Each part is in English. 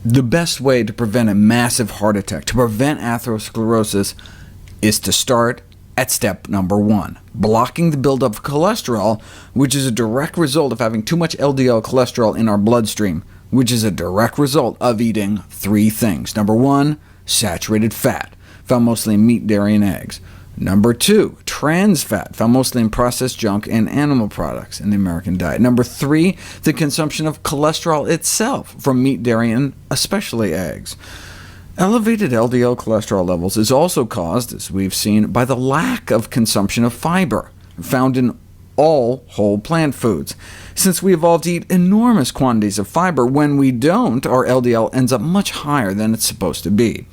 The best way to prevent a massive heart attack, to prevent atherosclerosis, is to start at step number 1, blocking the buildup of cholesterol, which is a direct result of having too much LDL cholesterol in our bloodstream, which is a direct result of eating 3 things. Number 1, saturated fat, found mostly in meat, dairy, and eggs. Number 2, trans fat, found mostly in processed junk and animal products in the American diet. Number 3, the consumption of cholesterol itself from meat, dairy, and especially eggs. Elevated LDL cholesterol levels is also caused, as we've seen, by the lack of consumption of fiber, found in all whole plant foods. Since we evolved to eat enormous quantities of fiber, when we don't, our LDL ends up much higher than it's supposed to be.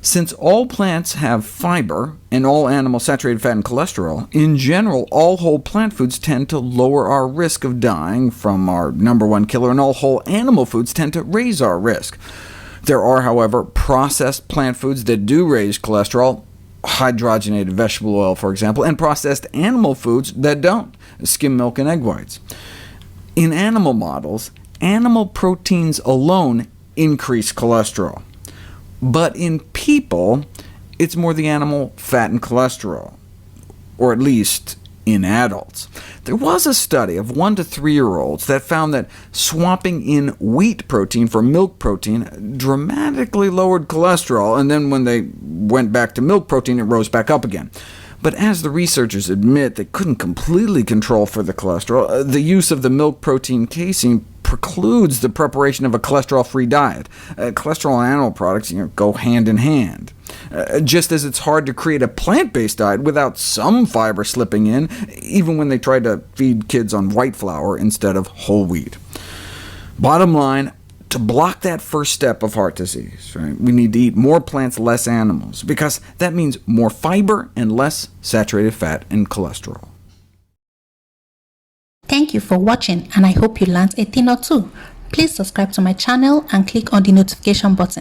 Since all plants have fiber, and all animals saturated fat and cholesterol, in general, all whole plant foods tend to lower our risk of dying from our number 1 killer, and all whole animal foods tend to raise our risk. There are, however, processed plant foods that do raise cholesterol, hydrogenated vegetable oil, for example, and processed animal foods that don't, skim milk and egg whites. In animal models, animal proteins alone increase cholesterol. But in people, it's more the animal fat and cholesterol, or at least in adults. There was a study of 1 to 3-year-olds that found that swapping in wheat protein for milk protein dramatically lowered cholesterol, and then when they went back to milk protein, it rose back up again. But as the researchers admit, they couldn't completely control for the cholesterol. The use of the milk protein casein precludes the preparation of a cholesterol-free diet. Cholesterol and animal products go hand in hand. Just as it's hard to create a plant-based diet without some fiber slipping in, even when they try to feed kids on white flour instead of whole wheat. Bottom line, to block that first step of heart disease, we need to eat more plants, less animals, because that means more fiber and less saturated fat and cholesterol. Thank you for watching, and I hope you learned a thing or two. Please subscribe to my channel and click on the notification button.